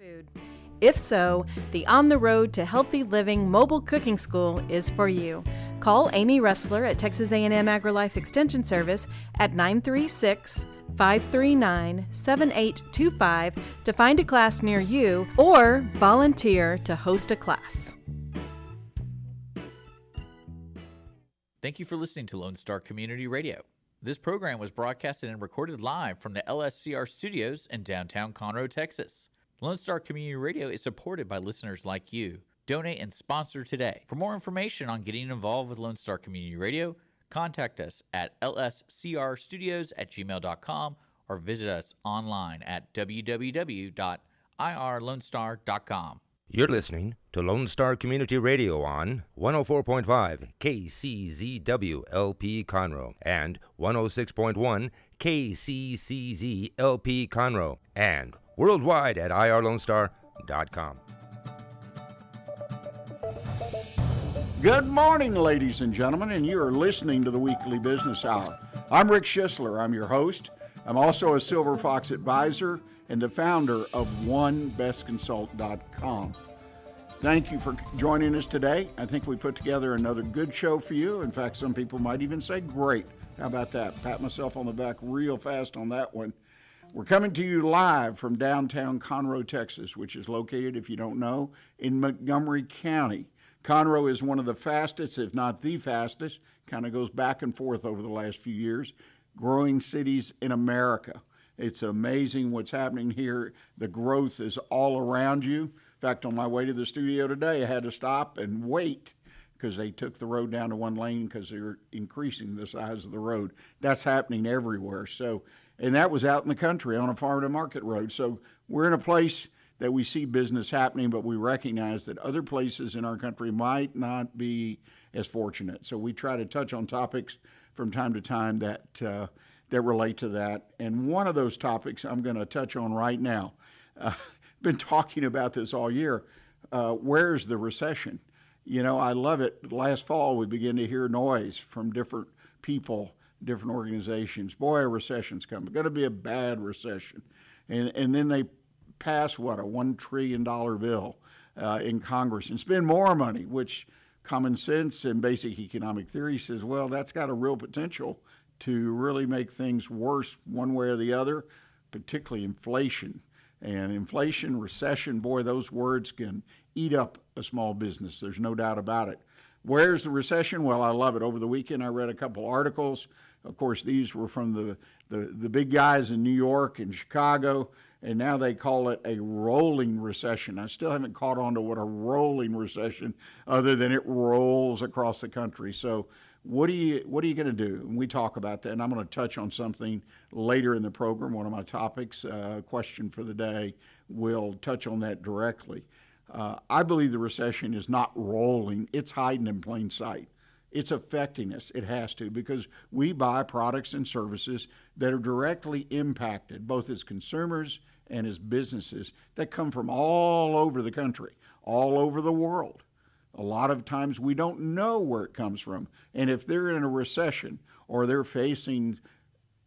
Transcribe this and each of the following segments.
food? If so, the On the Road to Healthy Living Mobile Cooking School is for you. Call Amy Ressler at Texas A&M AgriLife Extension Service at 936-539-7825 to find a class near you or volunteer to host a class. Thank you for listening to Lone Star Community Radio. This program was broadcasted and recorded live from the LSCR studios in downtown Conroe, Texas. Lone Star Community Radio is supported by listeners like you. Donate and sponsor today. For more information on getting involved with Lone Star Community Radio, contact us at lscrstudios@gmail.com or visit us online at www.irlonestar.com. You're listening to Lone Star Community Radio on 104.5 KCZW LP Conroe and 106.1 KCCZ LP Conroe and worldwide at irlonestar.com. Good morning, ladies and gentlemen, and you are listening to the Weekly Business Hour. I'm Rick Schissler. I'm your host. I'm also a Silver Fox advisor and the founder of OneBestConsult.com. Thank you for joining us today. I think we put together another good show for you. In fact, some people might even say great. How about that? Pat myself on the back real fast on that one. We're coming to you live from downtown Conroe, Texas, which is located, if you don't know, in Montgomery County. Conroe is one of the fastest, if not the fastest, kind of goes back and forth over the last few years, growing cities in America. It's amazing what's happening here. The growth is all around you. In fact, on my way to the studio today, I had to stop and wait because they took the road down to one lane because they were increasing the size of the road. That's happening everywhere. And that was out in the country on a farm to market road. So we're in a place that we see business happening, but we recognize that other places in our country might not be as fortunate. So we try to touch on topics from time to time that relate to that. And one of those topics I'm going to touch on right now. Been talking about this all year. Where's the recession? You know, I love it. Last fall, we began to hear noise from different people, different organizations. Boy, a recession's coming. It's going to be a bad recession. And then they pass, a $1 trillion bill in Congress and spend more money, which common sense and basic economic theory says, well, that's got a real potential to really make things worse one way or the other, particularly inflation. And inflation, recession, boy, those words can eat up a small business. There's no doubt about it. Where's the recession? Well, I love it. Over the weekend, I read a couple articles. Of course, these were from the big guys in New York and Chicago, and now they call it a rolling recession. I still haven't caught on to what a rolling recession, other than it rolls across the country. So what are you going to do? And we talk about that, and I'm going to touch on something later in the program. One of my topics, question for the day, will touch on that directly. I believe the recession is not rolling. It's hiding in plain sight. It's affecting us. It has to, because we buy products and services that are directly impacted, both as consumers and as businesses, that come from all over the country, all over the world. A lot of times we don't know where it comes from. And if they're in a recession or they're facing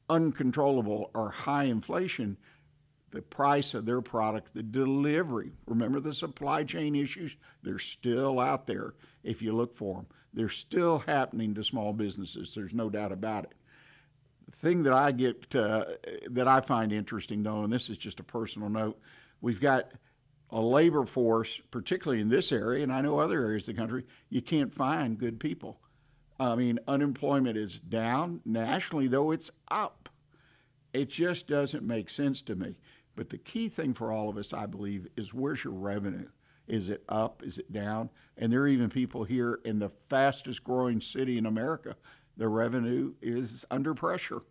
uncontrollable or high inflation, the price of their product, the delivery, remember the supply chain issues? They're still out there if you look for them. They're still happening to small businesses. There's no doubt about it. The thing that I find interesting, though, and this is just a personal note, we've got a labor force, particularly in this area, and I know other areas of the country, you can't find good people. I mean, unemployment is down. Nationally, though, it's up. It just doesn't make sense to me. But the key thing for all of us, I believe, is where's your revenue? Is it up? Is it down? And there are even people here in the fastest growing city in America. Their revenue is under pressure.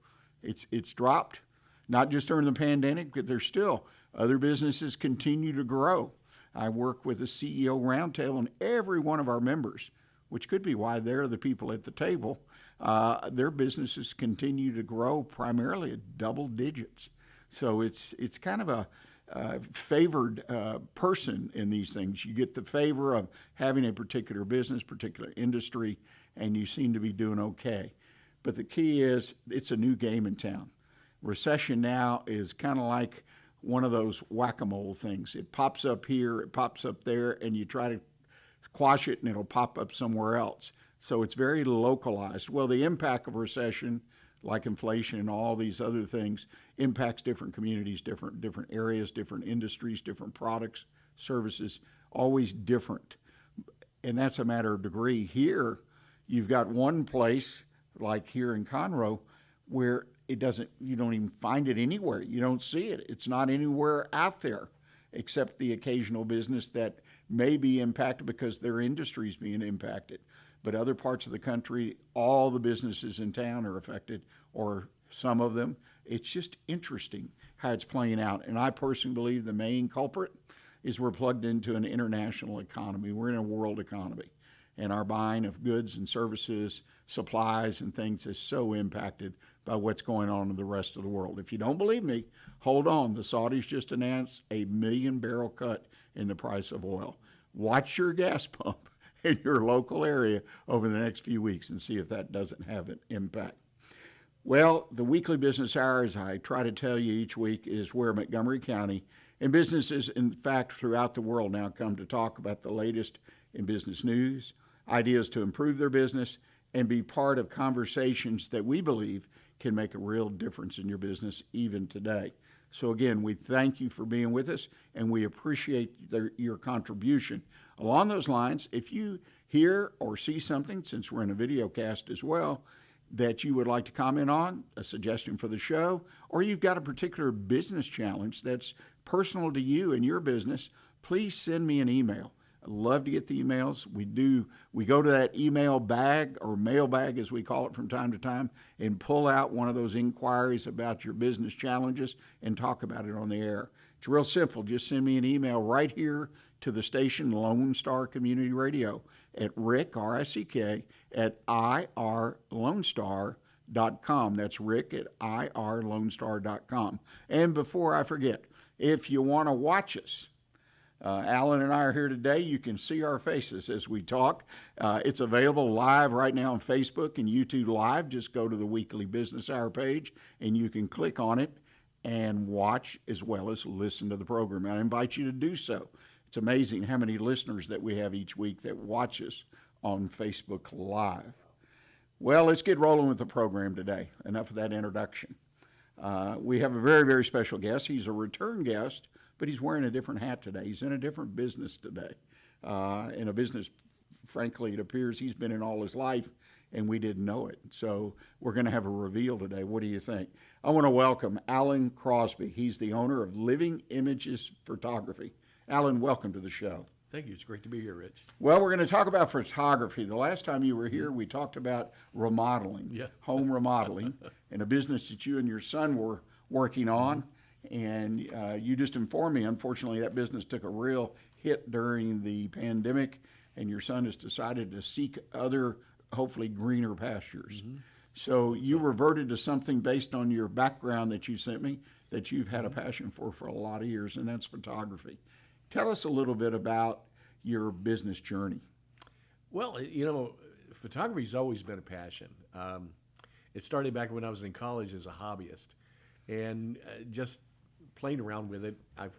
It's dropped, not just during the pandemic, but there's still other businesses continue to grow. I work with a CEO roundtable, and every one of our members, which could be why they're the people at the table, their businesses continue to grow primarily at double digits. So it's kind of a favored person in these things. You get the favor of having a particular business, particular industry, and you seem to be doing okay. But the key is it's a new game in town. Recession now is kind of like one of those whack-a-mole things. It pops up here, it pops up there, and you try to quash it and it'll pop up somewhere else. So it's very localized. Well, the impact of recession, like inflation and all these other things, impacts different communities, different areas, different industries, different products, services, always different. And that's a matter of degree. Here, you've got one place, like here in Conroe, where you don't even find it anywhere. You don't see it. It's not anywhere out there, except the occasional business that may be impacted because their industry is being impacted. But other parts of the country, all the businesses in town are affected, or some of them. It's just interesting how it's playing out. And I personally believe the main culprit is we're plugged into an international economy. We're in a world economy. And our buying of goods and services, supplies and things is so impacted by what's going on in the rest of the world. If you don't believe me, hold on. The Saudis just announced a 1 million barrel cut in the price of oil. Watch your gas pump in your local area over the next few weeks and see if that doesn't have an impact. Well, the weekly business hour, as I try to tell you each week, is where Montgomery County and businesses, in fact, throughout the world now come to talk about the latest in business news, ideas to improve their business, and be part of conversations that we believe can make a real difference in your business even today. So again, we thank you for being with us, and we appreciate your contribution. Along those lines, if you hear or see something, since we're in a video cast as well, that you would like to comment on, a suggestion for the show, or you've got a particular business challenge that's personal to you and your business, please send me an email. I love to get the emails. We go to that email bag, or mailbag as we call it from time to time, and pull out one of those inquiries about your business challenges and talk about it on the air. It's real simple. Just send me an email right here to the station Lone Star Community Radio at Rick, R-I-C-K, at irlonestar.com. That's Rick at irlonestar.com. And before I forget, if you want to watch us, Alan and I are here today. You can see our faces as we talk. It's available live right now on Facebook and YouTube Live. Just go to the Weekly Business Hour page, and you can click on it and watch as well as listen to the program. I invite you to do so. It's amazing how many listeners that we have each week that watch us on Facebook Live. Well, let's get rolling with the program today. Enough of that introduction. We have a very, very special guest. He's a return guest, but he's wearing a different hat today. He's in a different business today. In a business, frankly, it appears he's been in all his life, and we didn't know it. So we're going to have a reveal today. What do you think? I want to welcome Alan Crosby. He's the owner of Living Images Photography. Alan, welcome to the show. Thank you. It's great to be here, Rich. Well, we're going to talk about photography. The last time you were here, we talked about remodeling, home remodeling, and a business that you and your son were working on. And you just informed me, unfortunately, that business took a real hit during the pandemic, and your son has decided to seek other, hopefully greener pastures. So you reverted to something based on your background that you sent me that you've had a passion for a lot of years, and that's photography. Tell us a little bit about your business journey. Well, you know, photography's always been a passion. It started back when I was in college as a hobbyist, and just playing around with it, I've,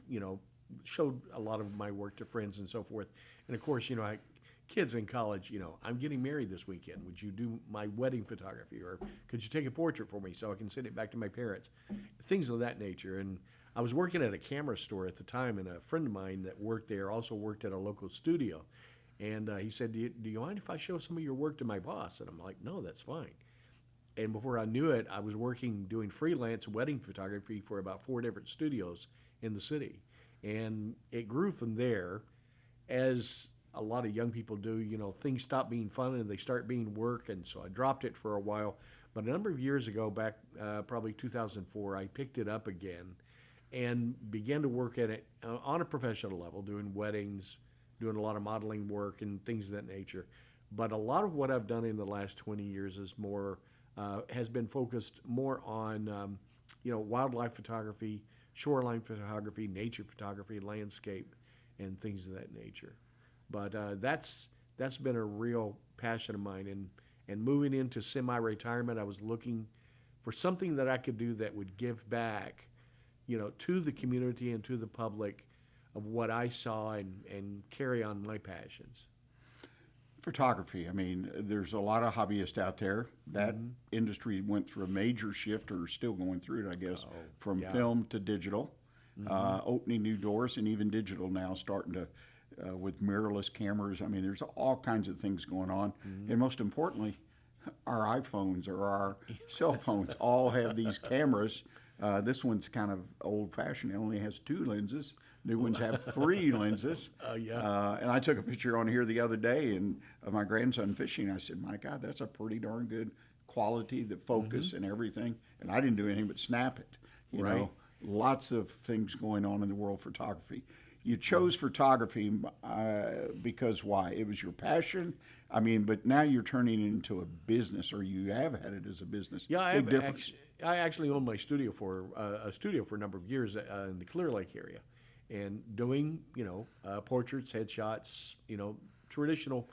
showed a lot of my work to friends and so forth. And of course, kids in college, I'm getting married this weekend. Would you do my wedding photography? Or could you take a portrait for me so I can send it back to my parents? Things of that nature. And I was working at a camera store at the time, and a friend of mine that worked there also worked at a local studio. And he said, do you mind if I show some of your work to my boss? And I'm like, no, that's fine. And before I knew it, I was doing freelance wedding photography for about 4 different studios in the city. And it grew from there. As a lot of young people do, things stop being fun and they start being work. And so I dropped it for a while. But a number of years ago, back probably 2004, I picked it up again and began to work at it on a professional level, doing weddings, doing a lot of modeling work and things of that nature. But a lot of what I've done in the last 20 years is has been focused more on, wildlife photography, shoreline photography, nature photography, landscape, and things of that nature. But that's been a real passion of mine. And moving into semi-retirement, I was looking for something that I could do that would give back to the community and to the public of what I saw and carry on my passions. Photography. I mean, there's a lot of hobbyists out there. That industry went through a major shift, or is still going through it, I guess, from film to digital, opening new doors, and even digital now starting to, with mirrorless cameras. I mean, there's all kinds of things going on. And most importantly, our iPhones or our cell phones all have these cameras. This one's kind of old-fashioned. It only has 2 lenses. New ones have 3 lenses. And I took a picture on here the other day of my grandson fishing. I said, my God, that's a pretty darn good quality, the focus and everything. And I didn't do anything but snap it. You know, lots of things going on in the world of photography. You chose photography because why? It was your passion. I mean, but now you're turning it into a business, or you have had it as a business. Yeah, Big difference. I actually owned my studio for a number of years in the Clear Lake area, and doing portraits, headshots, traditional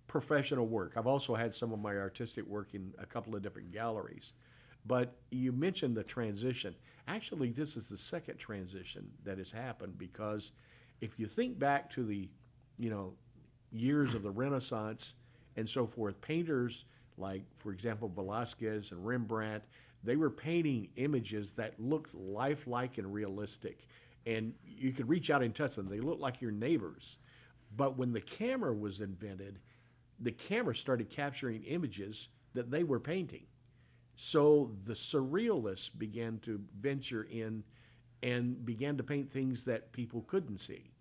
professional work. I've also had some of my artistic work in a couple of different galleries. But you mentioned the transition. Actually, this is the second transition that has happened, because if you think back to the, years of the Renaissance and so forth, painters like, for example, Velázquez and Rembrandt, they were painting images that looked lifelike and realistic. And you could reach out and touch them. They looked like your neighbors. But when the camera was invented, the camera started capturing images that they were painting. So the surrealists began to venture in and began to paint things that people couldn't see.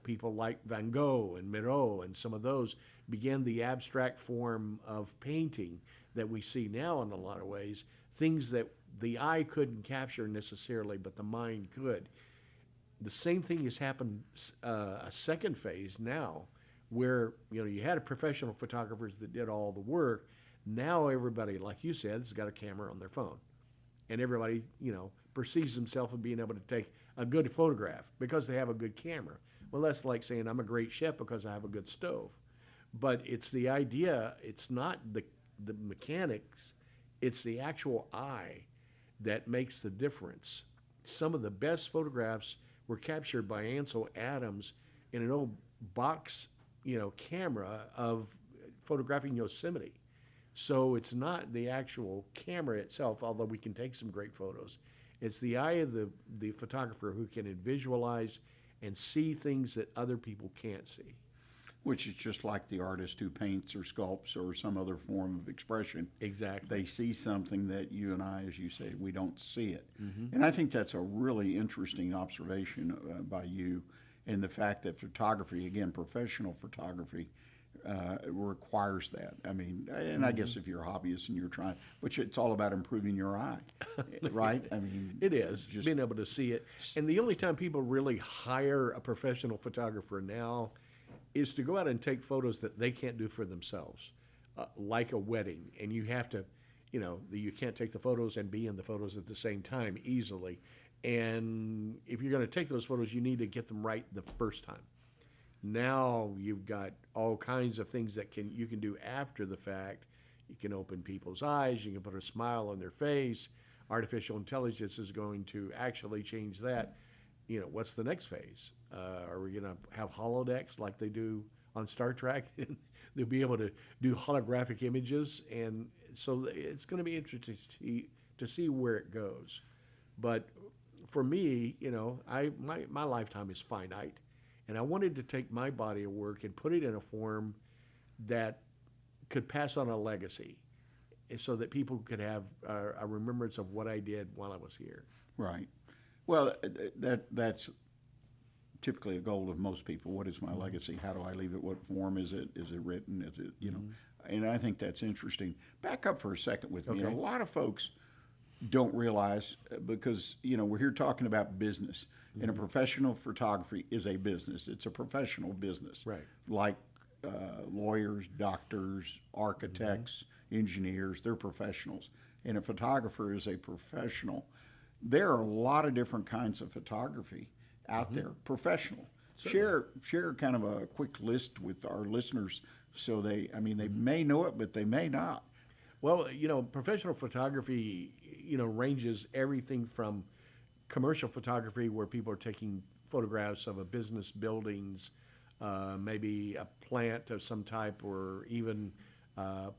People like Van Gogh and Miro and some of those began the abstract form of painting that we see now in a lot of ways, things that the eye couldn't capture necessarily, but the mind could. The same thing has happened a second phase now, where you had professional photographers that did all the work. Now everybody, like you said, has got a camera on their phone, and everybody perceives themselves as being able to take a good photograph because they have a good camera. Well, that's like saying I'm a great chef because I have a good stove. But it's the idea. It's not the mechanics. It's the actual eye that makes the difference. Some of the best photographs were captured by Ansel Adams in an old box, camera of photographing Yosemite. So it's not the actual camera itself, although we can take some great photos. It's the eye of the photographer who can visualize and see things that other people can't see. Which is just like the artist who paints or sculpts or some other form of expression. Exactly. They see something that you and I, as you say, we don't see it. And I think that's a really interesting observation by you, and the fact that photography, again, professional photography, requires that. I mean, and I guess if you're a hobbyist and you're trying, which it's all about improving your eye, right? I mean, it is just being able to see it. And the only time people really hire a professional photographer now is to go out and take photos that they can't do for themselves, like a wedding. And you have to, you can't take the photos and be in the photos at the same time easily. And if you're going to take those photos, you need to get them right the first time. Now you've got all kinds of things that you can do after the fact. You can open people's eyes. You can put a smile on their face. Artificial intelligence is going to actually change that. What's the next phase? Are we going to have holodecks like they do on Star Trek? They'll be able to do holographic images, and so it's going to be interesting to see where it goes. But for me, my lifetime is finite. And I wanted to take my body of work and put it in a form that could pass on a legacy, so that people could have a remembrance of what I did while I was here. Right. Well, that's typically a goal of most people. What is my legacy? How do I leave it? What form is it? Is it written? Is it, And I think that's interesting. Back up for a second with me. Okay. A lot of folks don't realize, because we're here talking about business, and a professional photography is a business. It's a professional business, Right? Like lawyers, doctors, architects, engineers. They're professionals, and a photographer is a professional. There are a lot of different kinds of photography out there. Professional. Share kind of a quick list with our listeners, so they may know it, but they may not. Well, professional photography, ranges everything from commercial photography where people are taking photographs of a business, buildings, maybe a plant of some type, or even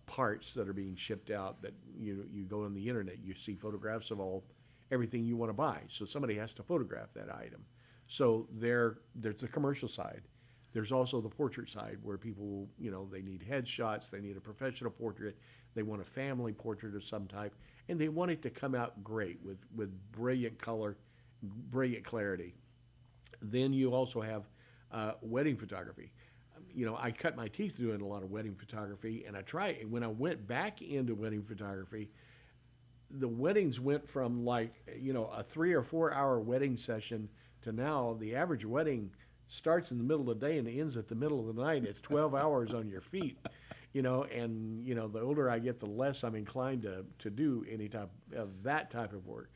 parts that are being shipped out that you go on the internet, you see photographs of everything you want to buy. So somebody has to photograph that item. So there's the commercial side. There's also the portrait side where people, they need headshots, they need a professional portrait, they want a family portrait of some type, and they want it to come out great with brilliant color, brilliant clarity. Then you also have wedding photography. I cut my teeth doing a lot of wedding photography, and when I went back into wedding photography, the weddings went from a 3 or 4 hour wedding session to now the average wedding starts in the middle of the day and ends at the middle of the night. It's 12 hours on your feet, and the older I get, the less I'm inclined to do any type of that type of work.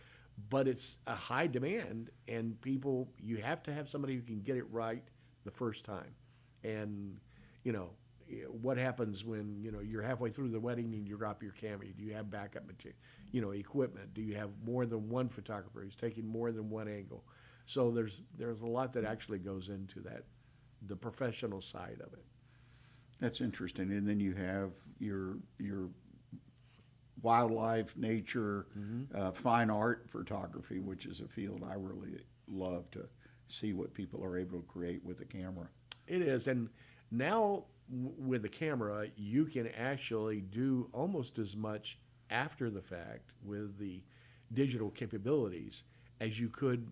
But it's a high demand, and you have to have somebody who can get it right the first time. And, what happens when, you're halfway through the wedding and you drop your camera? Do you have backup material, equipment? Do you have more than one photographer who's taking more than one angle? So there's a lot that actually goes into that, the professional side of it. That's interesting. And then you have your wildlife, nature, fine art photography, which is a field I really love to see what people are able to create with a camera. It is. And now with the camera, you can actually do almost as much after the fact with the digital capabilities as you could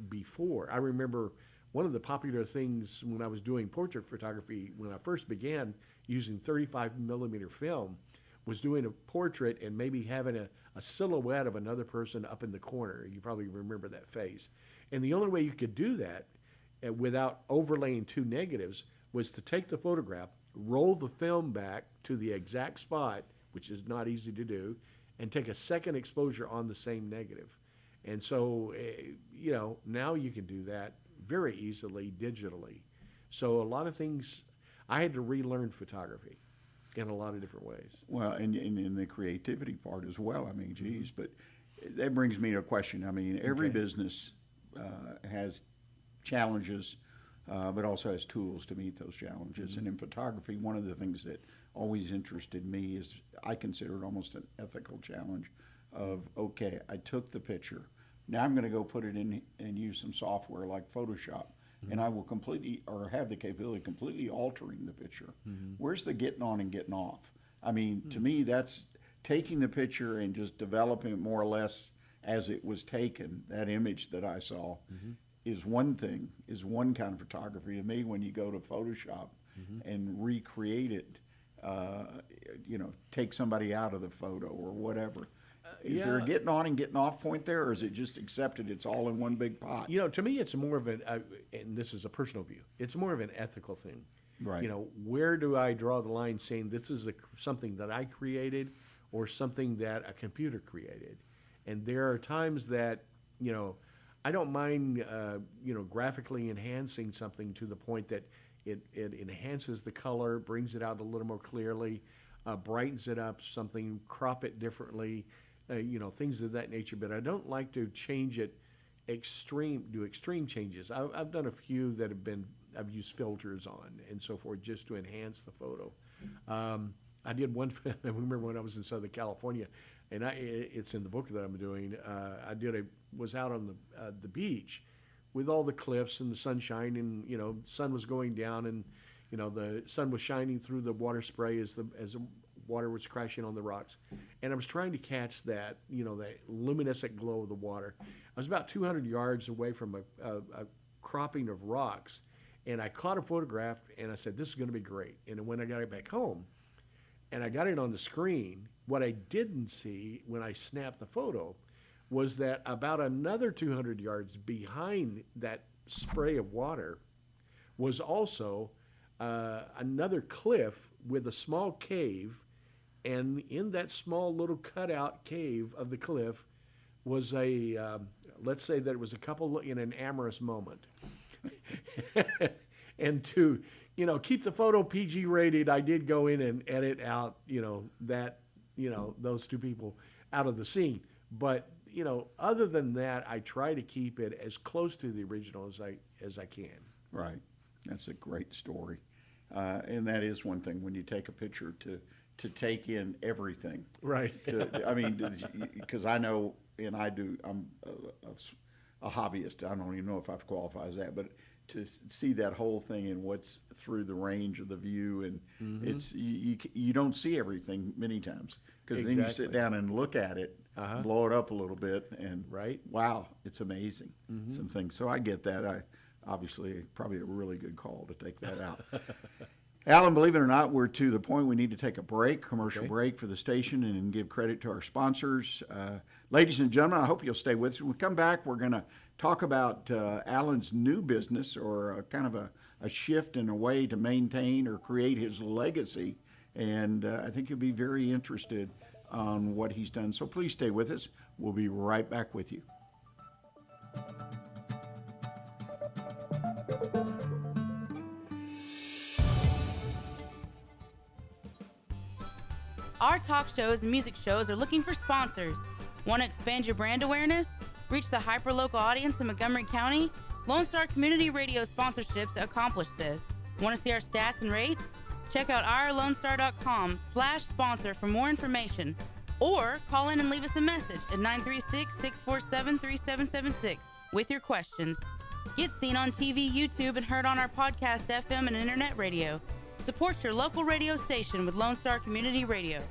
before. I remember one of the popular things when I was doing portrait photography, when I first began using 35 millimeter film, was doing a portrait and maybe having a silhouette of another person up in the corner. You probably remember that face. And the only way you could do that without overlaying two negatives was to take the photograph, roll the film back to the exact spot, which is not easy to do, and take a second exposure on the same negative. And so, now you can do that very easily digitally. So a lot of things, I had to relearn photography in a lot of different ways. Well, and the creativity part as well. I mean, geez, but that brings me to a question. I mean, every business has challenges, but also has tools to meet those challenges. And in photography, one of the things that always interested me is I consider it almost an ethical challenge of, okay, I took the picture. Now I'm going to go put it in and use some software like Photoshop, and I will have the capability of completely altering the picture. Where's the getting on and getting off? I mean, to me, that's taking the picture and just developing it more or less as it was taken. That image that I saw is one thing, is one kind of photography. To me, when you go to Photoshop and recreate it, take somebody out of the photo or whatever. Is there a getting on and getting off point there, or is it just accepted it's all in one big pot? To me, it's more of and this is a personal view, it's more of an ethical thing. Right. Where do I draw the line saying this is something that I created or something that a computer created? And there are times that, I don't mind, graphically enhancing something to the point that it enhances the color, brings it out a little more clearly, brightens it up, crop it differently, things of that nature. But I don't like to change it do extreme changes. I've done a few that I've used filters on and so forth just to enhance the photo. I did one, I remember when I was in Southern California, and it's in the book that I'm doing. Was out on the beach with all the cliffs and the sunshine, and sun was going down, and the sun was shining through the water spray as the water was crashing on the rocks, and I was trying to catch that that luminescent glow of the water. I was about 200 yards away from a cropping of rocks, and I caught a photograph, and I said, "This is going to be great." And when I got it back home, and I got it on the screen, what I didn't see when I snapped the photo was that about another 200 yards behind that spray of water was also another cliff with a small cave, and in that small little cutout cave of the cliff was let's say that it was a couple in an amorous moment. And to keep the photo PG rated, I did go in and edit out those two people out of the scene. But other than that, I try to keep it as close to the original as I can. Right. That's a great story. And that is one thing when you take a picture to take in everything. Right. Because I know, and I'm a hobbyist. I don't even know if I've qualified as that, but to see that whole thing and what's through the range of the view, and it's you don't see everything many times, because then you sit down and look at it, blow it up a little bit, and wow, it's amazing. Some things. So I get that. Obviously probably a really good call to take that out. Alan, believe it or not, we're to the point we need to take a break, commercial break for the station, and give credit to our sponsors. Ladies and gentlemen, I hope you'll stay with us. When we come back, we're going to talk about Alan's new business, or kind of a shift in a way to maintain or create his legacy. And I think you'll be very interested on what he's done. So please stay with us. We'll be right back with you. Our talk shows and music shows are looking for sponsors. Want to expand your brand awareness? Reach the hyper-local audience in Montgomery County? Lone Star Community Radio sponsorships accomplish this. Want to see our stats and rates? Check out ourlonestar.com/sponsor for more information. Or call in and leave us a message at 936-647-3776 with your questions. Get seen on TV, YouTube, and heard on our podcast, FM, and internet radio. Support your local radio station with Lone Star Community Radio.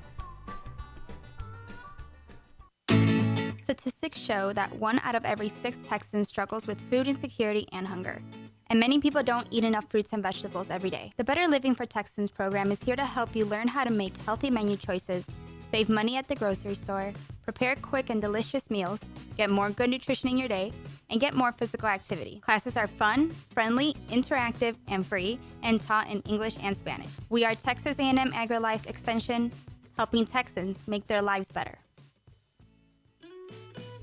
Statistics show that 1 out of every 6 Texans struggles with food insecurity and hunger. And many people don't eat enough fruits and vegetables every day. The Better Living for Texans program is here to help you learn how to make healthy menu choices, save money at the grocery store, prepare quick and delicious meals, get more good nutrition in your day, and get more physical activity. Classes are fun, friendly, interactive, and free, and taught in English and Spanish. We are Texas A&M AgriLife Extension, helping Texans make their lives better.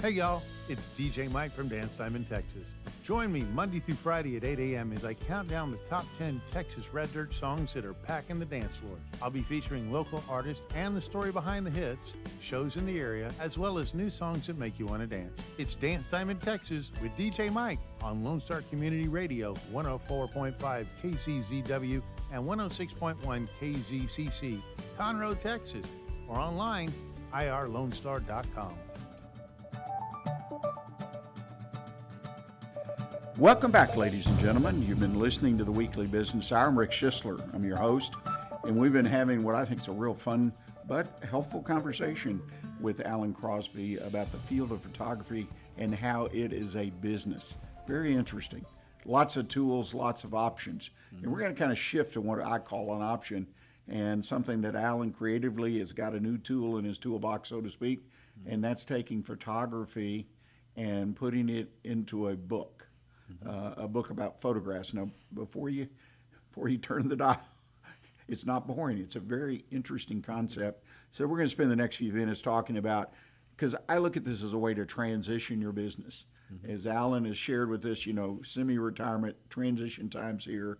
Hey y'all, it's DJ Mike from Dance Time in Texas. Join me Monday through Friday at 8 a.m. as I count down the top 10 Texas Red Dirt songs that are packing the dance floor. I'll be featuring local artists and the story behind the hits, shows in the area, as well as new songs that make you want to dance. It's Dance Time in Texas with DJ Mike on Lone Star Community Radio, 104.5 KCZW and 106.1 KZCC, Conroe, Texas, or online, irlonestar.com. Welcome back, ladies and gentlemen. You've been listening to the Weekly Business Hour. I'm Rick Schissler. I'm your host, and we've been having what I think is a real fun but helpful conversation with Alan Crosby about the field of photography and how it is a business. Very interesting. Lots of tools, lots of options. And we're going to kind of shift to what I call an option, and something that Alan creatively has got a new tool in his toolbox, so to speak, and that's taking photography and putting it into a book. A book about photographs. Now, before you turn the dial, it's not boring. It's a very interesting concept. So we're going to spend the next few minutes talking about, because I look at this as a way to transition your business. As Alan has shared with us, semi-retirement transition times here.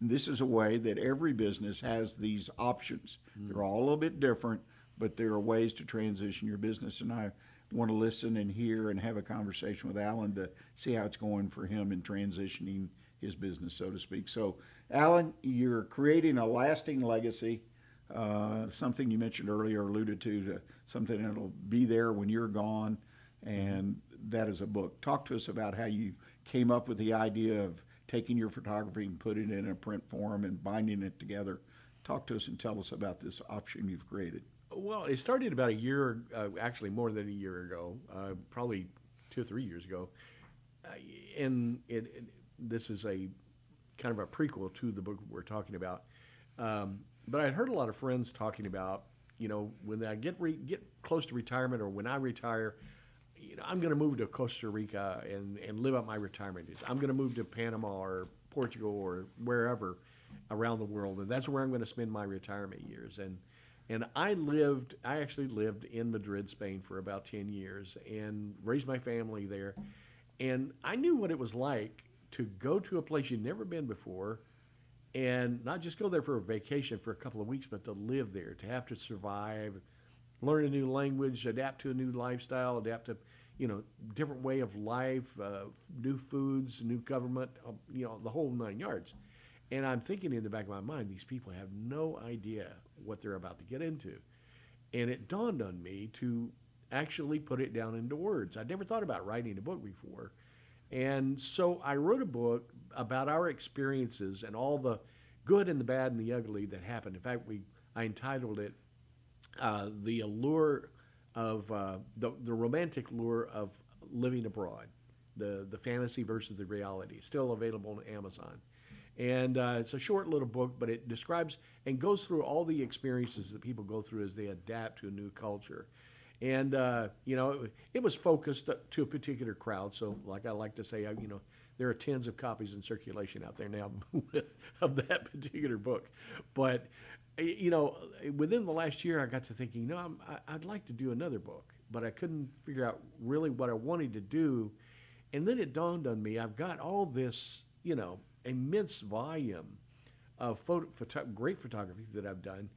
This is a way that every business has these options. They're all a little bit different, but there are ways to transition your business. And I want to listen and hear and have a conversation with Alan to see how it's going for him in transitioning his business, so to speak. So, Alan, you're creating a lasting legacy, something you mentioned earlier, alluded to something that'll be there when you're gone, and that is a book. Talk to us about how you came up with the idea of taking your photography and putting it in a print form and binding it together. Talk to us and tell us about this option you've created. Well, it started about a year, actually more than a year ago, probably 2 or 3 years ago. And this is a kind of a prequel to the book we're talking about. But I'd heard a lot of friends talking about, when I get close to retirement, or when I retire, I'm going to move to Costa Rica and live out my retirement years. I'm going to move to Panama or Portugal or wherever around the world, and that's where I'm going to spend my retirement years. And I actually lived in Madrid, Spain for about 10 years and raised my family there. And I knew what it was like to go to a place you'd never been before, and not just go there for a vacation for a couple of weeks, but to live there, to have to survive, learn a new language, adapt to a new lifestyle, adapt to, different way of life, new foods, new government, the whole 9 yards. And I'm thinking in the back of my mind, these people have no idea what they're about to get into. And it dawned on me to actually put it down into words. I'd never thought about writing a book before. And so I wrote a book about our experiences and all the good and the bad and the ugly that happened. In fact, I entitled it The Allure of, the Romantic Lure of Living Abroad, the fantasy versus the reality. Still available on Amazon. And it's a short little book, but it describes and goes through all the experiences that people go through as they adapt to a new culture. And, it was focused to a particular crowd. So like I like to say, there are tens of copies in circulation out there now of that particular book. But, within the last year, I got to thinking, I'd like to do another book, but I couldn't figure out really what I wanted to do. And then it dawned on me, I've got all this, immense volume of great photography that I've done.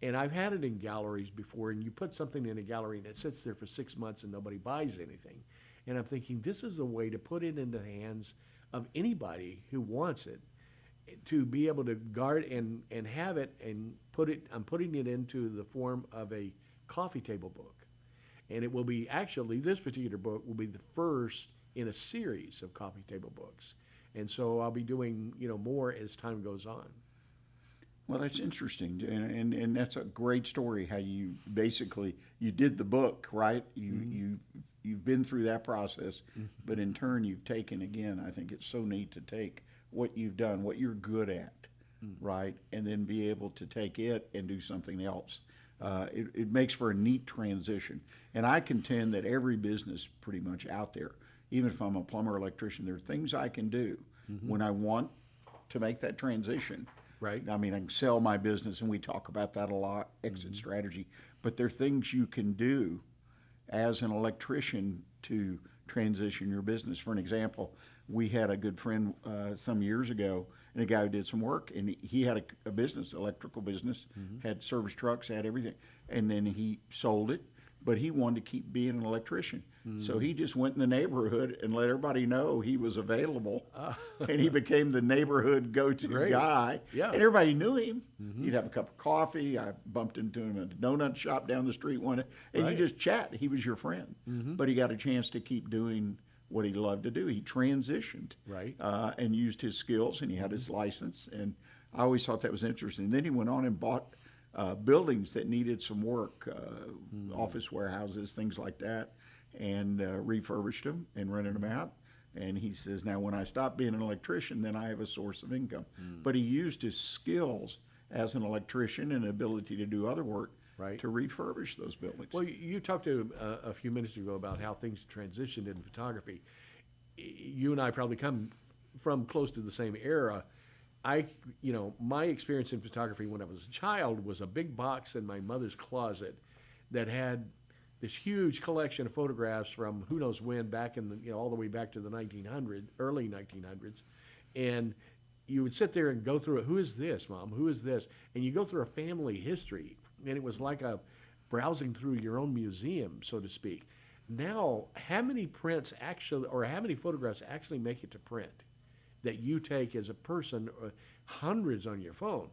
And I've had it in galleries before, and you put something in a gallery and it sits there for 6 months and nobody buys anything. And I'm thinking, this is a way to put it into the hands of anybody who wants it, to be able to guard and have it and I'm putting it into the form of a coffee table book. And it will be, actually, this particular book will be the first in a series of coffee table books. And so I'll be doing, more as time goes on. Well, that's interesting, and that's a great story. How you basically did the book, right? You've been through that process, but in turn you've taken, again, I think it's so neat to take what you've done, what you're good at, right, and then be able to take it and do something else. It makes for a neat transition, and I contend that every business pretty much out there, even if I'm a plumber or electrician, there are things I can do when I want to make that transition. Right. I mean, I can sell my business, and we talk about that a lot, exit strategy. But there are things you can do as an electrician to transition your business. For an example, we had a good friend some years ago, and a guy who did some work, and he had a business, electrical business, had service trucks, had everything. And then he sold it, but he wanted to keep being an electrician. So he just went in the neighborhood and let everybody know he was available, and he became the neighborhood go-to guy. Yeah. And everybody knew him. He'd have a cup of coffee. I bumped into him at a donut shop down the street one day, and you just chat. He was your friend. But he got a chance to keep doing what he loved to do. He transitioned and used his skills, and he had his license. And I always thought that was interesting. Then he went on and bought buildings that needed some work, office warehouses, things like that, and refurbished them and rented them out. And he says, now when I stop being an electrician, then I have a source of income. But he used his skills as an electrician and ability to do other work to refurbish those buildings. Well, you talked to a few minutes ago about how things transitioned in photography. You and I probably come from close to the same era. My experience in photography when I was a child was a big box in my mother's closet that had this huge collection of photographs from who knows when, back in the, all the way back to the early 1900s. And you would sit there and go through it. Who is this, Mom? Who is this? And you go through a family history, and it was like a browsing through your own museum, so to speak. Now, how many prints actually, or how many photographs actually make it to print that you take as a person, hundreds on your phone?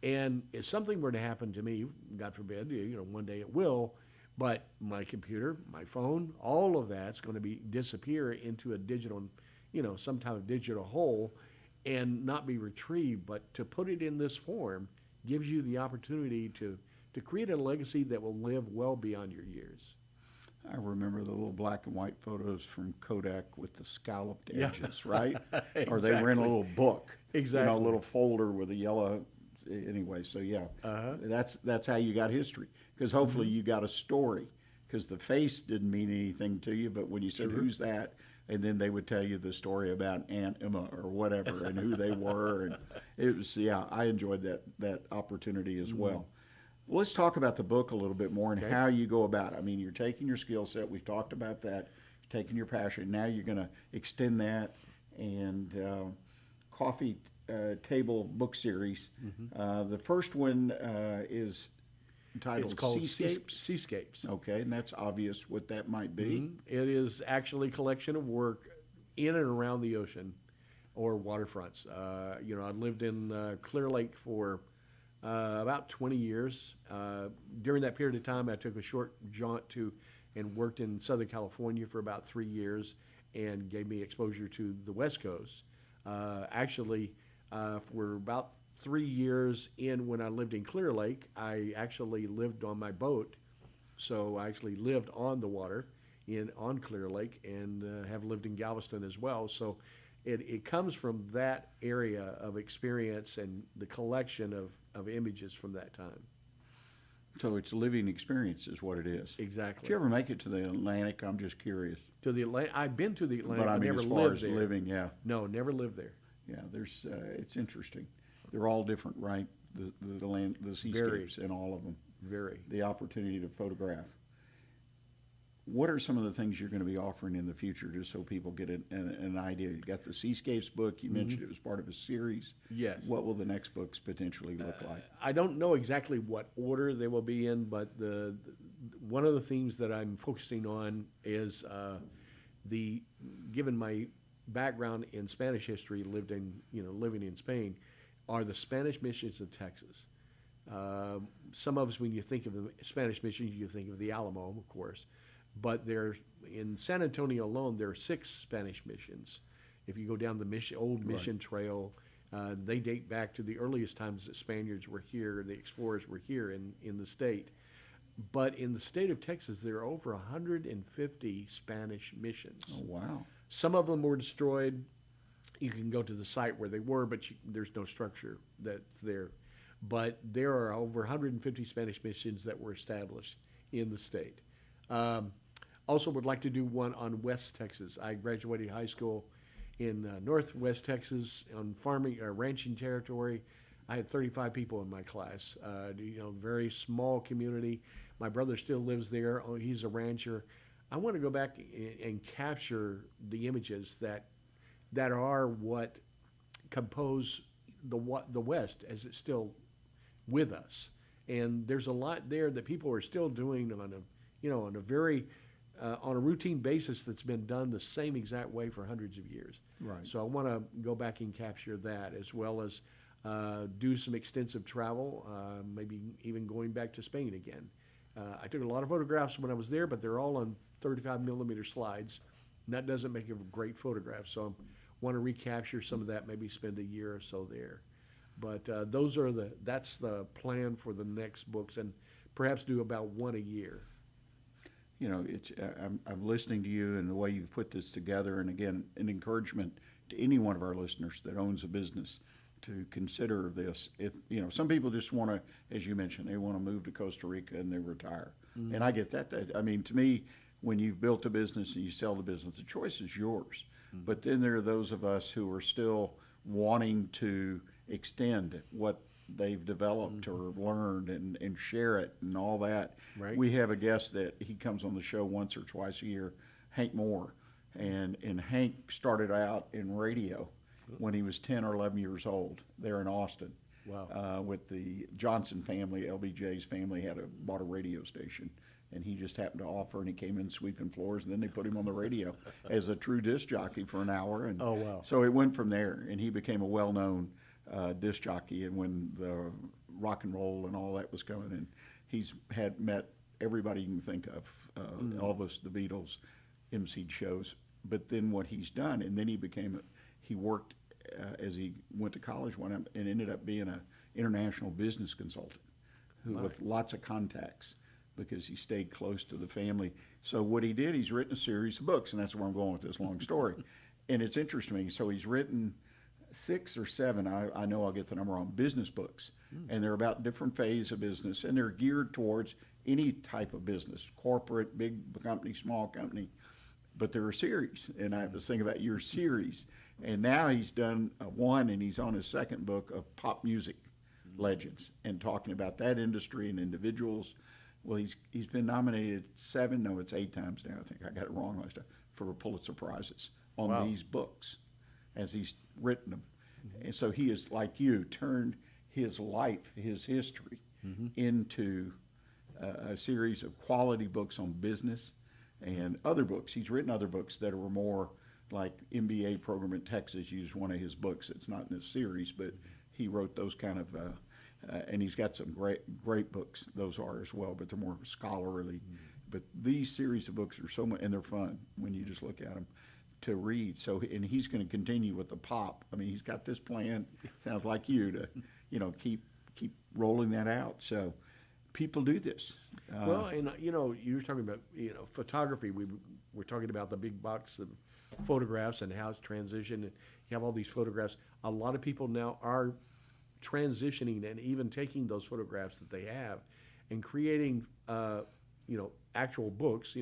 And if something were to happen to me, God forbid, one day it will, but my computer, my phone, all of that's going to disappear into a digital, some type of digital hole and not be retrieved. But to put it in this form gives you the opportunity to create a legacy that will live well beyond your years. I remember the little black and white photos from Kodak with the scalloped edges, right? Exactly. Or they were in a little book. Exactly. A little folder with a yellow, anyway, so yeah. That's how you got history. Because hopefully you got a story. Because the face didn't mean anything to you, but when you said, who's that? And then they would tell you the story about Aunt Emma or whatever and who they were. And it was, I enjoyed that opportunity as well. Let's talk about the book a little bit more and how you go about it. I mean, you're taking your skill set. We've talked about that. You're taking your passion. Now you're going to extend that. And coffee table book series. The first one is titled It's called Seascapes? Seascapes. Okay, and that's obvious what that might be. It is actually a collection of work in and around the ocean or waterfronts. I lived in Clear Lake for about 20 years. During that period of time, I took a short jaunt to and worked in Southern California for about 3 years and gave me exposure to the West Coast. For about 3 years in when I lived in Clear Lake, I actually lived on my boat. So I actually lived on the water on Clear Lake and have lived in Galveston as well. So it comes from that area of experience and the collection of images from that time. So it's living experience is what it is. Exactly. Did you ever make it to the Atlantic? I'm just curious. To the Atlantic, I've been to the Atlantic, But I mean, never as far lived as there. living, yeah. No, never lived there. Yeah, it's interesting. They're all different, right? The land, the seascapes in all of them. Very. The opportunity to photograph. What are some of the things you're going to be offering in the future, just so people get an idea? You got the Seascapes book. You mentioned it was part of a series. Yes. What will the next books potentially look like? I don't know exactly what order they will be in, but one of the themes that I'm focusing on is given my background in Spanish history, living in Spain, are the Spanish missions in Texas. Some of us, when you think of the Spanish missions, you think of the Alamo, of course, but in San Antonio alone, there are 6 Spanish missions. If you go down the old mission trail, they date back to the earliest times that Spaniards were here, the explorers were here in the state. But in the state of Texas, there are over 150 Spanish missions. Oh, wow. Some of them were destroyed. You can go to the site where they were, but there's no structure that's there. But there are over 150 Spanish missions that were established in the state. Also would like to do one on West Texas. I graduated high school in Northwest Texas on farming, ranching territory. I had 35 people in my class. Very small community. My brother still lives there. Oh, he's a rancher. I want to go back and capture the images that are what compose the West as it's still with us. And there's a lot there that people are still doing on a routine basis that's been done the same exact way for hundreds of years. Right. So I want to go back and capture that, as well as do some extensive travel, maybe even going back to Spain again. I took a lot of photographs when I was there, but they're all on 35 millimeter slides, and that doesn't make a great photograph. So I want to recapture some of that, maybe spend a year or so there. But that's the plan for the next books, and perhaps do about one a year. I'm listening to you and the way you've put this together, and again, an encouragement to any one of our listeners that owns a business to consider this. If some people just want to, as you mentioned, they want to move to Costa Rica and they retire, and I get that. I mean, to me, when you've built a business and you sell the business, the choice is yours. But then there are those of us who are still wanting to extend what they've developed or learned and share it and all that. Right. We have a guest that he comes on the show once or twice a year, Hank Moore. And Hank started out in radio when he was 10 or 11 years old there in Austin. Wow. With the Johnson family, LBJ's family bought a radio station. And he just happened to offer, and he came in sweeping floors, and then they put him on the radio as a true disc jockey for an hour. And oh, wow. So it went from there, and he became a well-known disc jockey. And when the rock and roll and all that was coming, and he's had met everybody you can think of, Elvis, the Beatles, emceed shows. But then what he's done, and then he worked as he went to college and ended up being an international business consultant with lots of contacts, because he stayed close to the family. So what he did, he's written a series of books, and that's where I'm going with this long story. And it's interesting to me. So he's written 6 or 7, I know I'll get the number wrong, business books. And they're about different phases of business, and they're geared towards any type of business, corporate, big company, small company. But they're a series, and I have to think about your series. And now he's done one, and he's on his second book of pop music legends and talking about that industry and individuals. Well, he's been nominated 8 times now. I think I got it wrong last time, for Pulitzer Prizes on these books as he's written them. And so he is, like you, turned his life, his history into a series of quality books on business and other books. He's written other books that are more like MBA program at Texas used one of his books. It's not in this series, but he wrote those kind of, and he's got some great books. Those are as well, but they're more scholarly. But these series of books are so much, and they're fun when you just look at them to read. So, and he's going to continue with the pop. I mean, he's got this plan. Sounds like you to, keep rolling that out. So, people do this. Well, and you were talking about photography. We're talking about the big box of photographs and how it's transitioned. And you have all these photographs. A lot of people now are transitioning and even taking those photographs that they have and creating, actual books.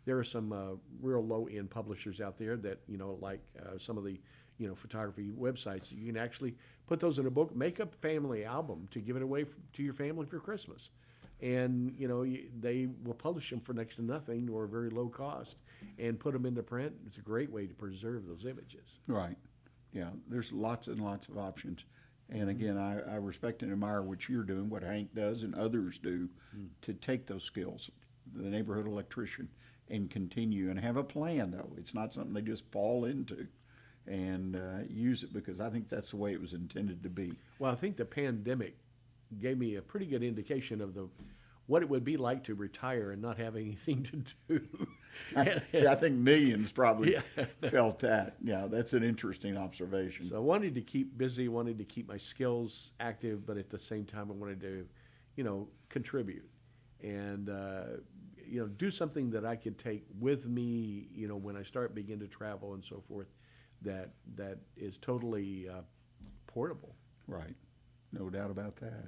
There are some real low-end publishers out there that, like some of the, photography websites. You can actually put those in a book, make a family album to give it away to your family for Christmas. And, they will publish them for next to nothing or very low cost and put them into print. It's a great way to preserve those images. Right. Yeah, there's lots and lots of options. And again, I respect and admire what you're doing, what Hank does and others do to take those skills, the neighborhood electrician, and continue and have a plan, though. It's not something they just fall into and use it, because I think that's the way it was intended to be. Well, I think the pandemic gave me a pretty good indication of what it would be like to retire and not have anything to do. I think millions probably felt that. Yeah, that's an interesting observation. So I wanted to keep busy, wanted to keep my skills active, but at the same time I wanted to, contribute and, do something that I could take with me, when I begin to travel and so forth, that is totally portable. Right. No doubt about that.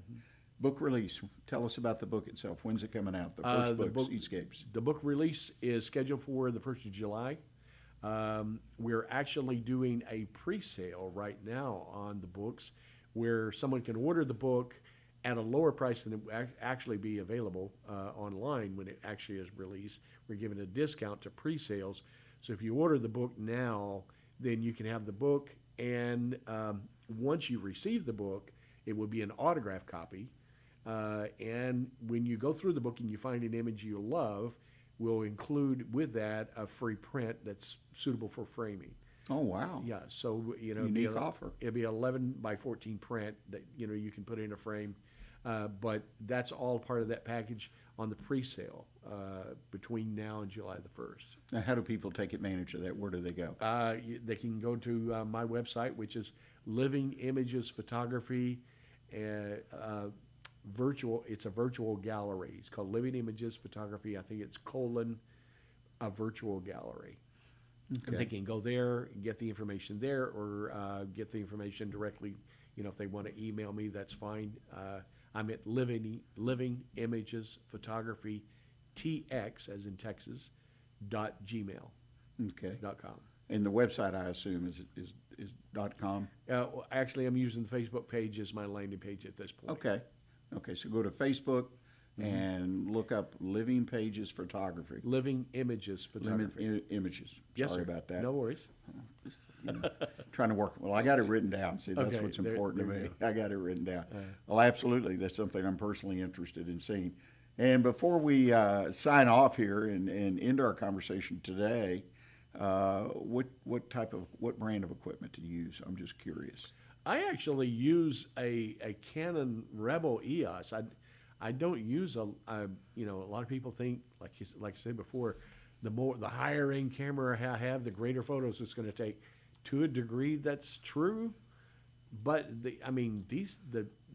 Book release. Tell us about the book itself. When's it coming out? The first book, Seascapes. The book release is scheduled for the 1st of July. We're actually doing a pre-sale right now on the books where someone can order the book at a lower price than it will actually be available online when it actually is released. We're giving a discount to pre-sales. So if you order the book now, then you can have the book, and once you receive the book, it will be an autographed copy. And when you go through the book and you find an image you love, we'll include with that a free print that's suitable for framing. Oh, wow. Yeah, so, unique offer. It'll be 11 by 14 print that, you can put in a frame. But that's all part of that package on the pre-sale between now and July the 1st. Now, how do people take advantage of that? Where do they go? They can go to my website, which is Living Images Photography virtual. It's a virtual gallery. It's called Living Images Photography. I think it's a virtual gallery. Okay. And they can go there and get the information there, or get the information directly. If they want to email me, that's fine. I'm at Living Images Photography TX, as in Texas, .gmail. Okay. .com. And the website, I assume, is .com? Actually, I'm using the Facebook page as my landing page at this point. Okay, so go to Facebook and look up Living Pages Photography. Living Images Photography. Images. Yes, Sorry sir. about that. No worries. Trying to work. Well, I got it written down. See, that's what's important to me. I got it written down. Well, absolutely. That's something I'm personally interested in seeing. And before we sign off here and end our conversation today, what brand of equipment do you use? I'm just curious. I actually use a Canon Rebel EOS. I don't use a lot of people think, like I said before, the higher end camera I have, the greater photos it's going to take. To a degree, that's true, but the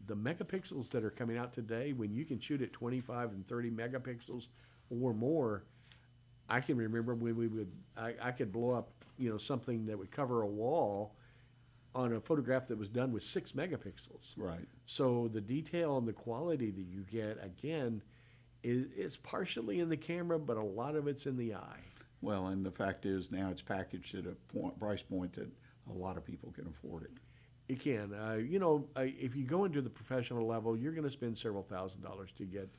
megapixels that are coming out today, when you can shoot at 25 and 30 megapixels or more, I can remember when I could blow up something that would cover a wall on a photograph that was done with 6 megapixels. Right. So the detail and the quality that you get, again, is partially in the camera, but a lot of it's in the eye. Well, and the fact is now it's packaged at a price point that a lot of people can afford it. It can. If you go into the professional level, you're going to spend several $1,000s to get,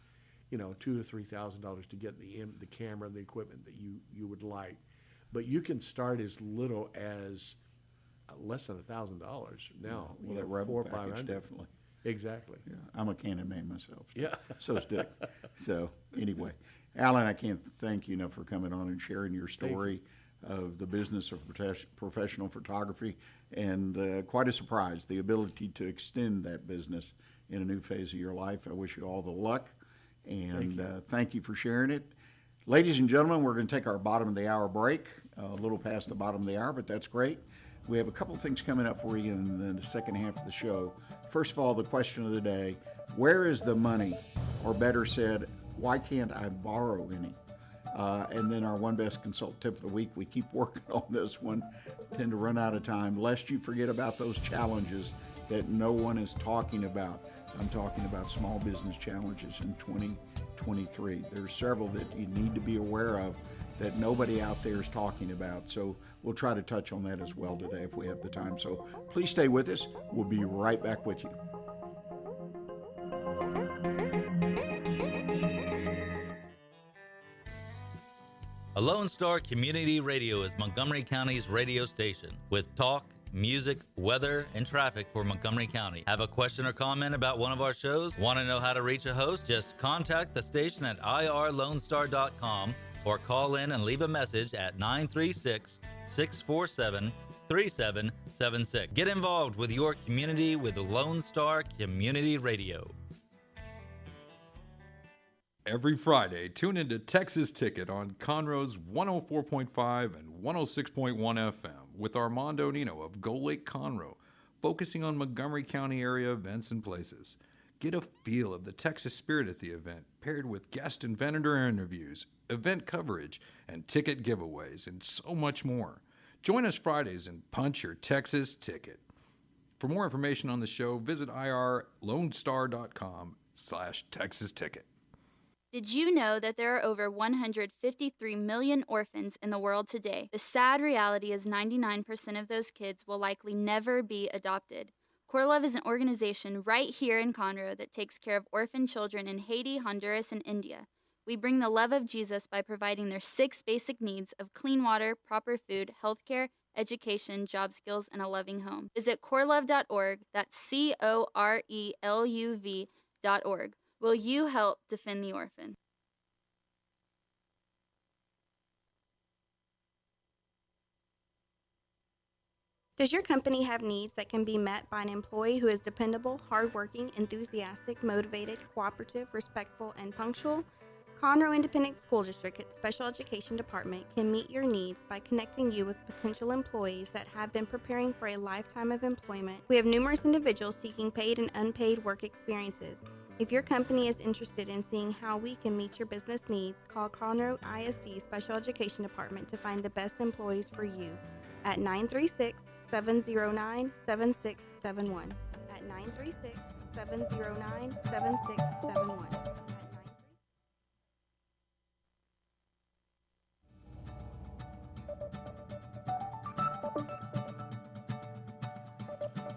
$2,000 to $3,000 to get the camera, the equipment that you would like. But you can start as little as less than $1,000 now. Well, that Rebel $400 or package, $500. definitely. Exactly. Yeah, I'm a Canon man myself. Yeah. So's Dick. So anyway, Alan, I can't thank you enough for coming on and sharing your story of the business of professional photography, and quite a surprise, the ability to extend that business in a new phase of your life. I wish you all the luck, and thank you for sharing it. Ladies and gentlemen, we're going to take our bottom of the hour break, a little past the bottom of the hour, but that's great. We have a couple of things coming up for you in the second half of the show. First of all, the question of the day, where is the money? Or better said, why can't I borrow any? And then our one best consult tip of the week. We keep working on this one, tend to run out of time, lest you forget about those challenges that no one is talking about. I'm talking about small business challenges in 2023. There's several that you need to be aware of that nobody out there is talking about. So we'll try to touch on that as well today if we have the time. So please stay with us. We'll be right back with you. Lone Star Community Radio is Montgomery County's radio station with talk, music, weather, and traffic for Montgomery County. Have a question or comment about one of our shows? Want to know how to reach a host? Just contact the station at irlonestar.com or call in and leave a message at 936-647-3776. Get involved with your community with Lone Star Community Radio. Every Friday, tune into Texas Ticket on Conroe's 104.5 and 106.1 FM with Armando Nino of Gold Lake Conroe, focusing on Montgomery County area events and places. Get a feel of the Texas spirit at the event, paired with guest and vendor interviews, event coverage, and ticket giveaways, and so much more. Join us Fridays and punch your Texas ticket. For more information on the show, visit irlonestar.com/Texas Ticket. Did you know that there are over 153 million orphans in the world today? The sad reality is 99% of those kids will likely never be adopted. Core Love is an organization right here in Conroe that takes care of orphan children in Haiti, Honduras, and India. We bring the love of Jesus by providing their 6 basic needs of clean water, proper food, healthcare, education, job skills, and a loving home. Visit corelove.org, that's CORELUV.org. Will you help defend the orphan? Does your company have needs that can be met by an employee who is dependable, hardworking, enthusiastic, motivated, cooperative, respectful, and punctual? Conroe Independent School District Special Education Department can meet your needs by connecting you with potential employees that have been preparing for a lifetime of employment. We have numerous individuals seeking paid and unpaid work experiences. If your company is interested in seeing how we can meet your business needs, call Conroe ISD Special Education Department to find the best employees for you at 936-709-7671. At 936-709-7671.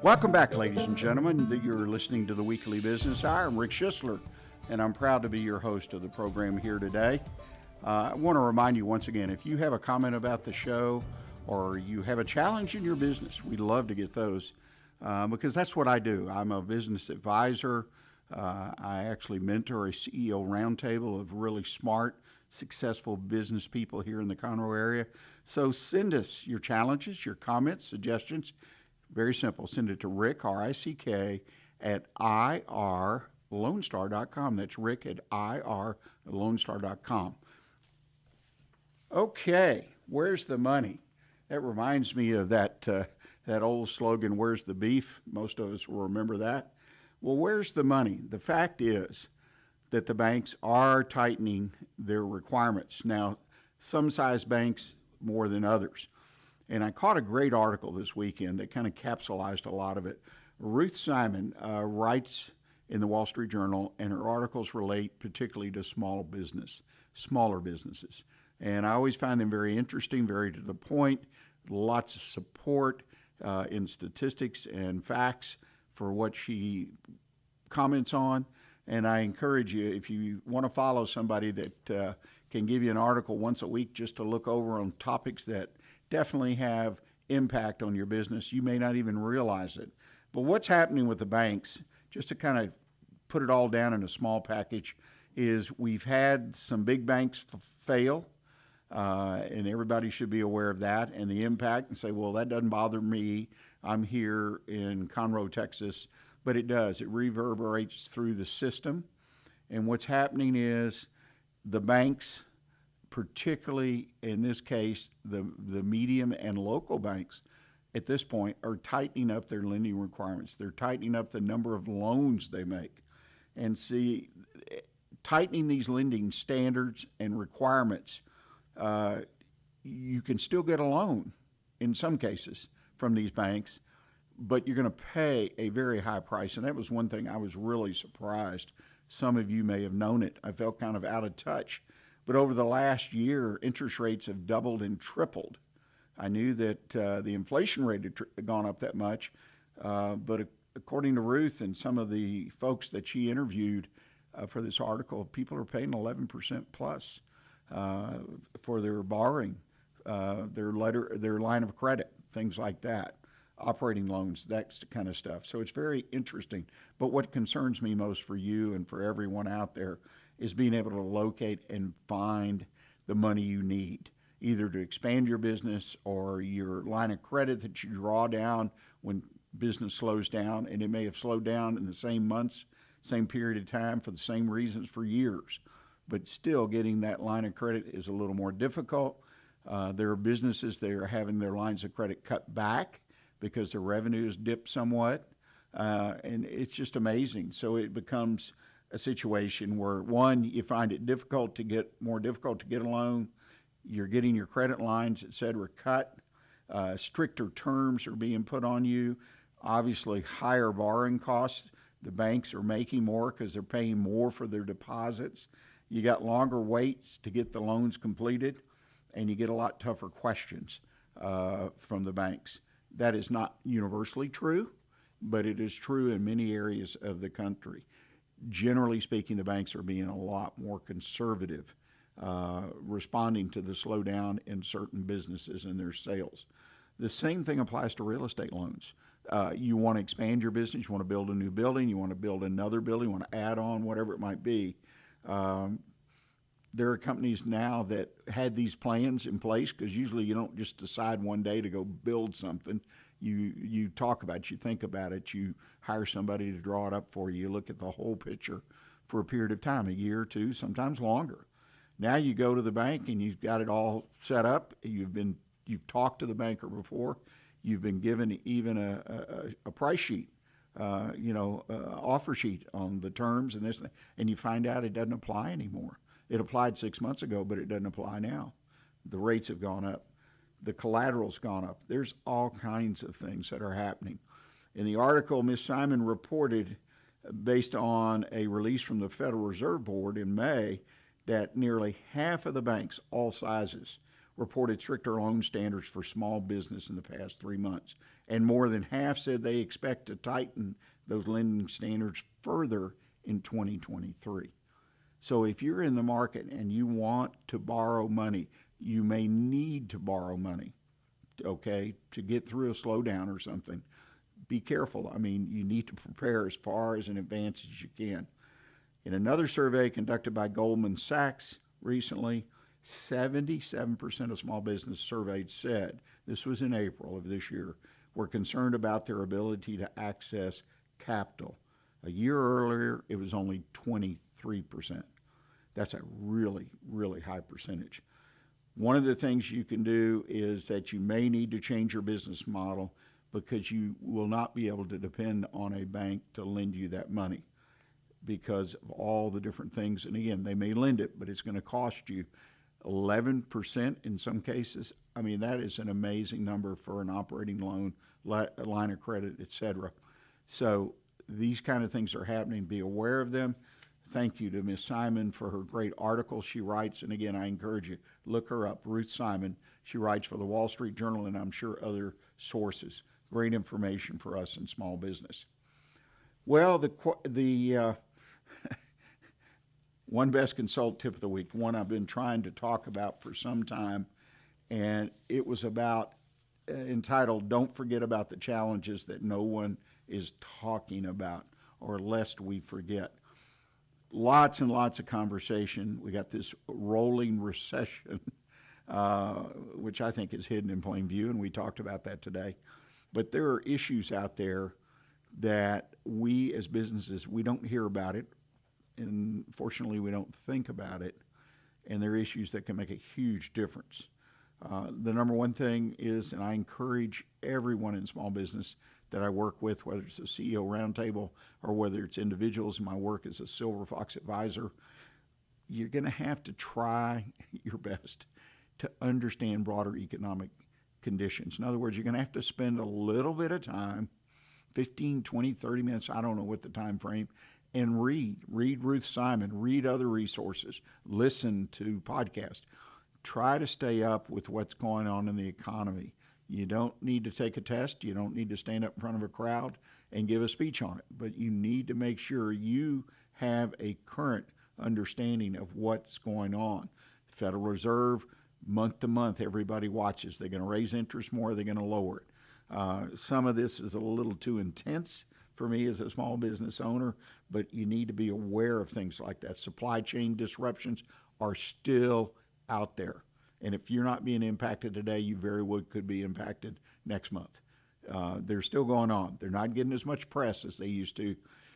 Welcome back, ladies and gentlemen. You're listening to the Weekly Business Hour. I'm Rick Schissler, and I'm proud to be your host of the program here today. I want to remind you once again, if you have a comment about the show or you have a challenge in your business, we'd love to get those because that's what I do. I'm a business advisor. I actually mentor a CEO roundtable of really smart, successful business people here in the Conroe area. So send us your challenges, your comments, suggestions. Very simple. Send it to Rick, R-I-C-K, at irlonestar.com. That's Rick at irlonestar.com. Okay, where's the money? That reminds me of that old slogan, where's the beef? Most of us will remember that. Well, where's the money? The fact is that the banks are tightening their requirements. Now, some size banks more than others. And I caught a great article this weekend that kind of capsulized a lot of it. Ruth Simon writes in the Wall Street Journal, and her articles relate particularly to smaller businesses. And I always find them very interesting, very to the point, lots of support in statistics and facts for what she comments on. And I encourage you, if you want to follow somebody that can give you an article once a week just to look over on topics that definitely have impact on your business. You may not even realize it. But what's happening with the banks, just to kind of put it all down in a small package, is we've had some big banks fail, and everybody should be aware of that and the impact, and say, well, that doesn't bother me. I'm here in Conroe, Texas. But it does. It reverberates through the system. And what's happening is the banks, particularly in this case, the medium and local banks at this point are tightening up their lending requirements. They're tightening up the number of loans they make. And see, tightening these lending standards and requirements, you can still get a loan in some cases from these banks, but you're going to pay a very high price. And that was one thing I was really surprised. Some of you may have known it. I felt kind of out of touch. But over the last year, interest rates have doubled and tripled. I knew that the inflation rate had gone up that much, but according to Ruth and some of the folks that she interviewed for this article, people are paying 11% plus for their borrowing, their line of credit, things like that. Operating loans, that kind of stuff. So it's very interesting. But what concerns me most for you and for everyone out there is being able to locate and find the money you need, either to expand your business or your line of credit that you draw down when business slows down. And it may have slowed down in the same months, same period of time for the same reasons for years. But still, getting that line of credit is a little more difficult. There are businesses that are having their lines of credit cut back because their revenues dip somewhat, and it's just amazing. So it becomes a situation where, one, you find it more difficult to get a loan. You're getting your credit lines, et cetera, cut. Stricter terms are being put on you. Obviously, higher borrowing costs. The banks are making more because they're paying more for their deposits. You got longer waits to get the loans completed, and you get a lot tougher questions from the banks. That is not universally true, but it is true in many areas of the country. Generally speaking, the banks are being a lot more conservative, responding to the slowdown in certain businesses and their sales. The same thing applies to real estate loans. You want to expand your business, you want to build a new building, you want to build another building, you want to add on, whatever it might be. There are companies now that had these plans in place, because usually you don't just decide one day to go build something. You talk about it, you think about it, you hire somebody to draw it up for you, you look at the whole picture for a period of time, a year or two, sometimes longer. Now you go to the bank and you've got it all set up. You've talked to the banker before. You've been given even a price sheet, offer sheet on the terms and this, and you find out it doesn't apply anymore. It applied 6 months ago, but it doesn't apply now. The rates have gone up. The collateral's gone up. There's all kinds of things that are happening. In the article, Ms. Simon reported, based on a release from the Federal Reserve Board in May, that nearly half of the banks, all sizes, reported stricter loan standards for small business in the past 3 months. And more than half said they expect to tighten those lending standards further in 2023. So if you're in the market and you want to borrow money, you may need to borrow money, okay, to get through a slowdown or something. Be careful. I mean, you need to prepare as far as in advance as you can. In another survey conducted by Goldman Sachs recently, 77% of small business surveyed said, this was in April of this year, were concerned about their ability to access capital. A year earlier, it was only 23%. That's a really, really high percentage. One of the things you can do is that you may need to change your business model, because you will not be able to depend on a bank to lend you that money because of all the different things. And again, they may lend it, but it's going to cost you 11% in some cases. I mean, that is an amazing number for an operating loan, line of credit, et cetera. So these kind of things are happening. Be aware of them. Thank you to Ms. Simon for her great article she writes. And again, I encourage you, look her up, Ruth Simon. She writes for the Wall Street Journal and I'm sure other sources. Great information for us in small business. Well, the One Best Consult Tip of the Week, one I've been trying to talk about for some time, and it was about, entitled, Don't Forget About the Challenges That No One is Talking About. or lest we forget. Lots and lots of conversation. We got this rolling recession, which I think is hidden in plain view, and we talked about that today. But there are issues out there that we as businesses, we don't hear about it, and fortunately we don't think about it, and there are issues that can make a huge difference. The number one thing is, and I encourage everyone in small business that I work with, whether it's a CEO roundtable or whether it's individuals in my work as a Silver Fox advisor, you're going to have to try your best to understand broader economic conditions. In other words, you're going to have to spend a little bit of time, 15, 20, 30 minutes, I don't know what the time frame, and read Ruth Simon, read other resources, listen to podcasts. Try to stay up with what's going on in the economy. You don't need to take a test. You don't need to stand up in front of a crowd and give a speech on it. But you need to make sure you have a current understanding of what's going on. Federal Reserve, month to month, everybody watches. They're going to raise interest more. They're going to lower it. Some of this is a little too intense for me as a small business owner, but you need to be aware of things like that. Supply chain disruptions are still out there. And if you're not being impacted today, you very well could be impacted next month. They're still going on. They're not getting as much press as they used to,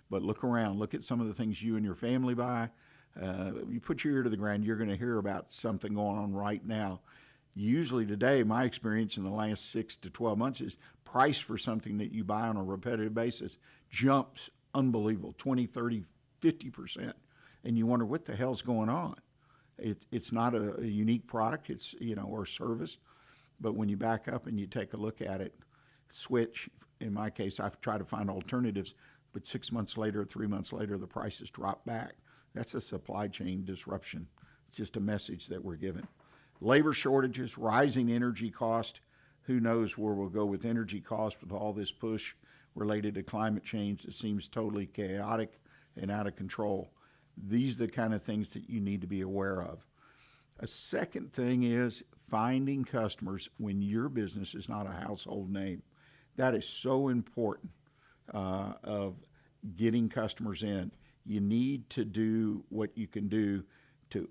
but look around. Look at some of the things you and your family buy. You put your ear to the ground, you're going to hear about something going on right now. Usually today, my experience in the last 6 to 12 months is price for something that you buy on a repetitive basis jumps unbelievable, 20, 30, 50%. And you wonder what the hell's going on. It's not a unique product, it's, or service, but when you back up and you take a look at it, switch, in my case, I've tried to find alternatives, but 6 months later, 3 months later, the prices drop back. That's a supply chain disruption. It's just a message that we're given. Labor shortages, rising energy cost. Who knows where we'll go with energy costs with all this push related to climate change that seems totally chaotic and out of control. These are the kind of things that you need to be aware of. A second thing is finding customers when your business is not a household name. That is so important of getting customers in. You need to do what you can do to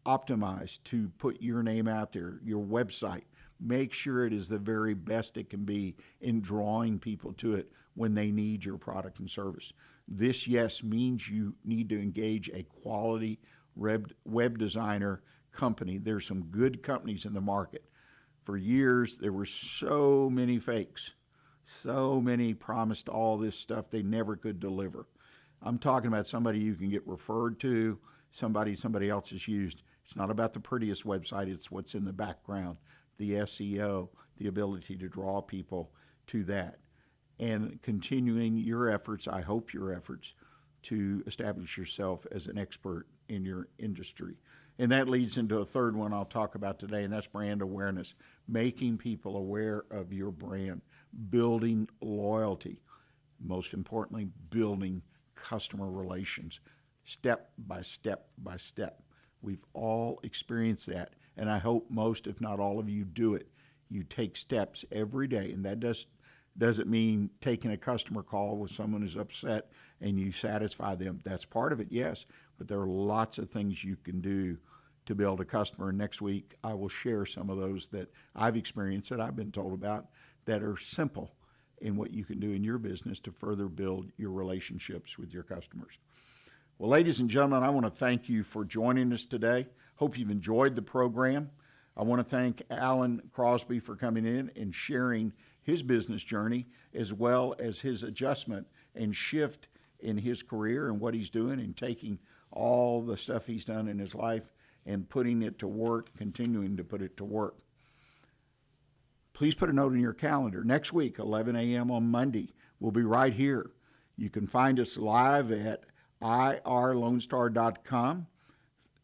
optimize, to put your name out there, your website. Make sure it is the very best it can be in drawing people to it when they need your product and service. This, yes, means you need to engage a quality web designer company. There's some good companies in the market. For years, there were so many fakes. So many promised all this stuff they never could deliver. I'm talking about somebody you can get referred to, somebody else has used. It's not about the prettiest website, it's what's in the background, the SEO, the ability to draw people to that. And continuing your efforts, I hope your efforts, to establish yourself as an expert in your industry. And that leads into a third one I'll talk about today, and that's brand awareness. Making people aware of your brand, building loyalty, most importantly, building customer relations, step by step by step. We've all experienced that, and I hope most, if not all of you, do it. You take steps every day, and that doesn't mean taking a customer call with someone who's upset and you satisfy them. That's part of it, yes, but there are lots of things you can do to build a customer. And next week, I will share some of those that I've experienced, that I've been told about, that are simple in what you can do in your business to further build your relationships with your customers. Well, ladies and gentlemen, I want to thank you for joining us today. Hope you've enjoyed the program. I want to thank Alan Crosby for coming in and sharing his business journey, as well as his adjustment and shift in his career and what he's doing, and taking all the stuff he's done in his life and putting it to work, continuing to put it to work. Please put a note in your calendar. Next week, 11 a.m. on Monday, we'll be right here. You can find us live at irlonestar.com,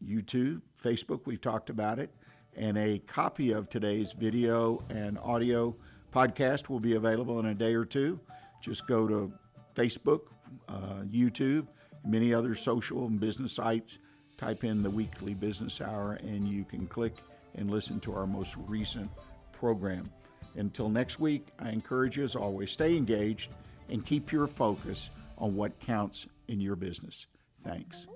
YouTube, Facebook, we've talked about it, and a copy of today's video and audio podcast will be available in a day or two. Just go to Facebook, YouTube, many other social and business sites, type in the Weekly Business Hour, and you can click and listen to our most recent program. Until next week, I encourage you, as always, stay engaged and keep your focus on what counts in your business. Thanks.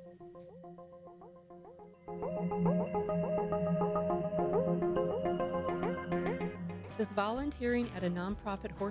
Does volunteering at a nonprofit horse